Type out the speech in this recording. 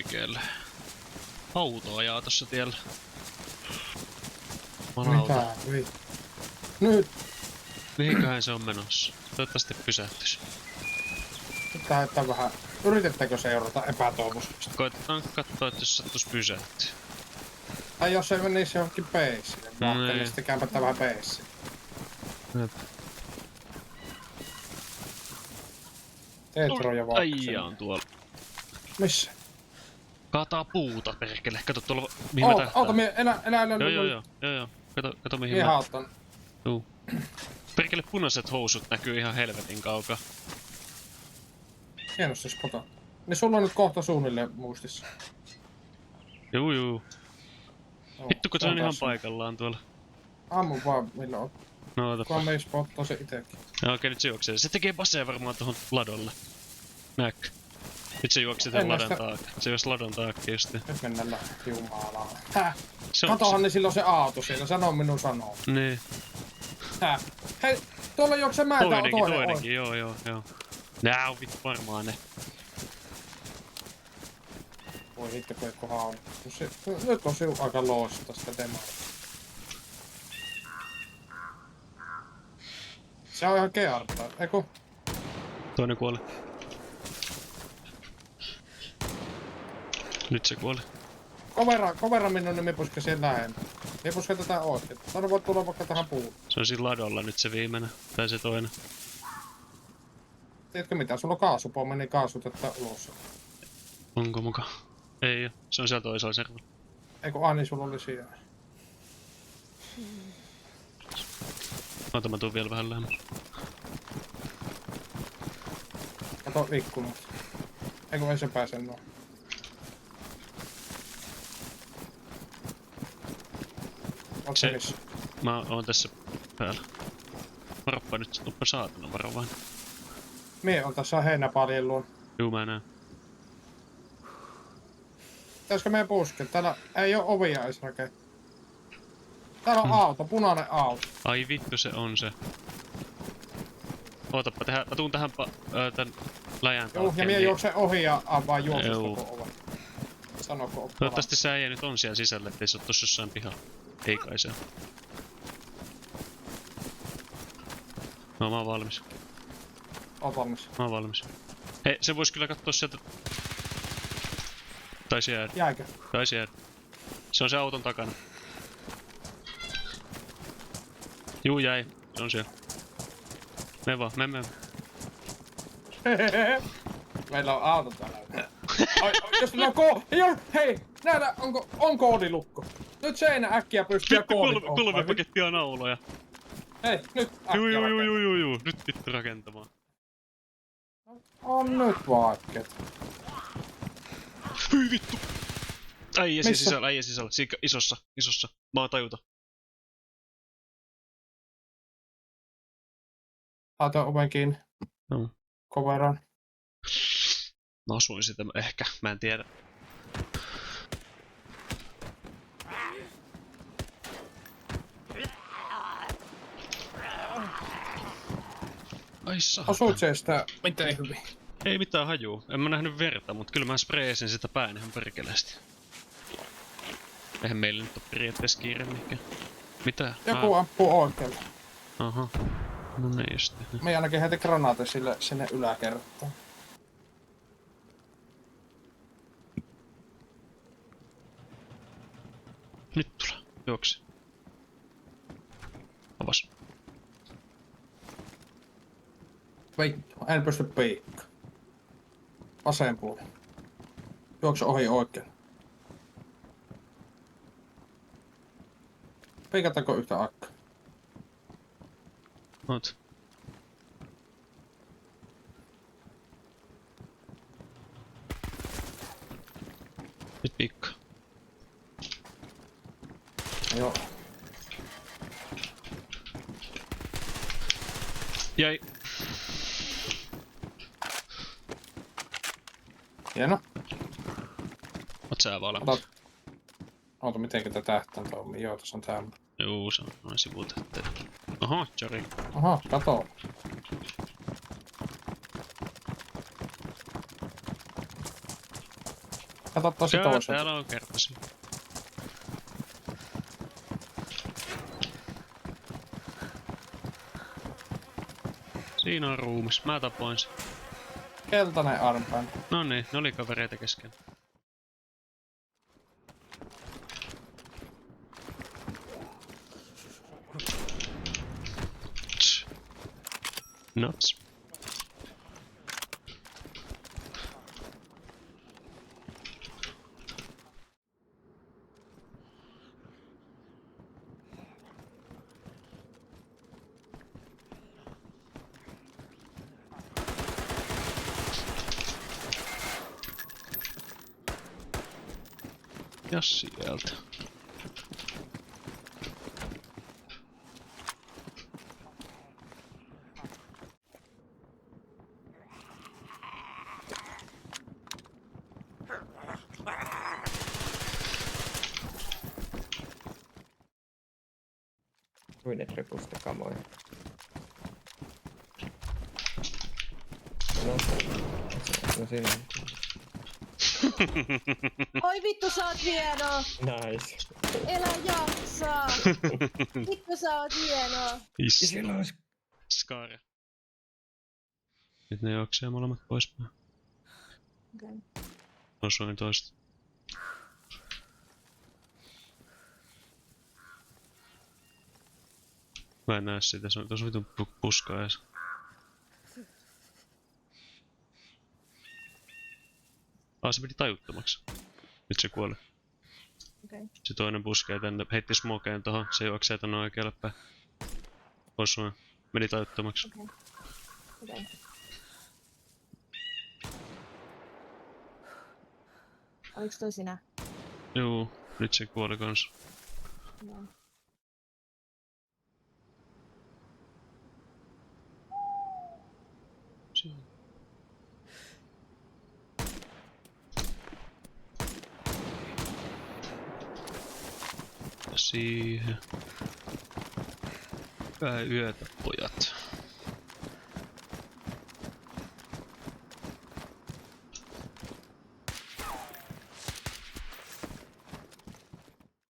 oikealle. Auto ajaa tossa tiellä. Mitä? Nyt! Mihinköhän se on menossa? Toivottavasti pysähtys. Tää vähän... Yritettekö seurata epätoivoisesti? Koitetaan katsoa, että jos sattuis pysähtyä. Tai jos se menisi johonkin peissille. Niin sitten kämpättää vähän peissiin. Tetro ja Vaksen. Äijä on tuolla. Missä? Kaataa puuta perkele. Kato tuolla mihin mä tähtään. Auta mie, enää. Joo. Kato mihin mie mä... haattan. Juu. Perkele punaiset housut näkyy ihan helvetin kaukaa. Hienosti spota. Niin sulla on nyt kohta suunnilleen muistissa. Juu. Vittu kun se on ihan paikallaan tuolla. Ammu vaan milloin on. No otapa. Kunhan me ei spottaa se itekin. No okei, nyt se juoksee. Se tekee basea varmaan tohon ladolle. Näkö? Nyt se juoksi tuon ladon taakse. Se juoksi ladon taakse just. Nyt mennään läpi. Jumalaa. Häh? Se Katohan, niin silloin se auto siellä. Sano minun sanoo. Niin. Häh? Hei, tuolla juoksee määltä on Toinenkin, joo. Nää on vittu varmaan ne. Voi hitto, kun joku haun. Nyt on sinun aika loista sitä demoa. Se on ihan keartaa, eiku? Toinen kuoli. Nyt se kuoli. Kovera minun, niin me puske siihen lähellä. Me puske tätä oikein. Tänne voi tulla vaikka tähän puulle. Se on siinä ladolla nyt se viimeinen. Tai se toinen. Tiedätkö mitä? Sulla on kaasupommi, niin kaasutetta ulos. Onko muka? Ei oo. Se on siellä toisella servalla. Eiku, niin sulla oli siellä. Ota mä tuun vielä vähän lähemmäs. Kato ikkunat. Eiku, ei se pääse noin. Se... Mä oon tässä päällä. Varoppa nyt, tuppa saatana varovaan. Mie on tässä heinäpaljen luon. Juu, mä näen. Pitäisikö meidän puskea? Täällä ei oo ovia edes rakennettu. Täällä on auto, punainen auto. Ai vittu, se on se. Ootappa, mä tuun tähän tän läjän taakse. Joo, ja mie juoksen ohi ja avaan juoksusta koko oven. Sanoko toivottavasti se äijä nyt on siellä sisällä, ettei se oo tossa jossain pihalla. Ei kai se. No, mä oon valmis. Oot valmis. Mä oon valmis. Hei, se vois kyllä kattoo sieltä. Taisi jäädä. Jääkö? Taisi jäädä. Se on se auton takana. Juu, jäi. Se on siellä. Me vaan, me. Meillä on auto täällä. Jos meillä on hei! Nähdä, on koodilukko. Nyt seinä äkkiä pystyy koodit. Kolme pakettia nauloja. Hei, nyt äkkiä. Juu. Nyt vittu rakentamaan. On nyt vaikeet. Hyi vittu! Äijä sisällä. Siinä isossa. Mä oon tajuta. Laita oven kiinni. No. Koveran. Mä osuin sitä ehkä, mä en tiedä. Ai saatana. Osuit se sitä miten hyvin? Ei mitään hajuu. En mä nähnyt verta, mut kyllä mä spreesin sitä päin ihan perkeleesti. Eihän meillä nyt oo periaatteessa kiire mihinkään. Mitä? Joku ampuu oikealle. Aha. No niin just. Me ainakin heti granaatin sinne yläkertaan. Nyt tule. Juokse. Avas. Vittu, en pysty piikkaan. Vasen puoli. Juokse ohi oikein. Piikataanko yhtä aikaa? Oot. Nyt piikkaa. Joo. Jäi. Hieno. Oot sä valmis? Oota, mitenkä tää tähtään toimii? Joo, tässä on tää. Juu, se on noin sivutähteet. Oho, Jari. Aha, kato. Kato tosi Joo, toiselta. täällä on kärpäsiä. Siinä on ruumis. Mä tapoin sen. Keltainen armband. No niin, ne oli kavereita kesken. Nuts. Ja sieltä. Muiden repusta kamoja. No siinä on. Oi vittu sä oot hieno! Nice. Elä jaksaa! Vittu sä oot hieno! Is. Siellä olisi... Skare. Nyt ne juoksee molemmat poispäin. Okay. Osuin toista. Mä en näe sitä, se on tosi vitun puskaa ees. Se piti tajuttomaksi. Nyt se kuoli. Okay. Se toinen puskee tänne, heitti smokeen tohon, se juoksee tänne oikealle päin. Osuin. Meni tajuttomaksi. Okay. Okay. Oliks toi sinä? Juu, nyt se kuoli kans. No. Siihen. Hyvää yötä, pojat.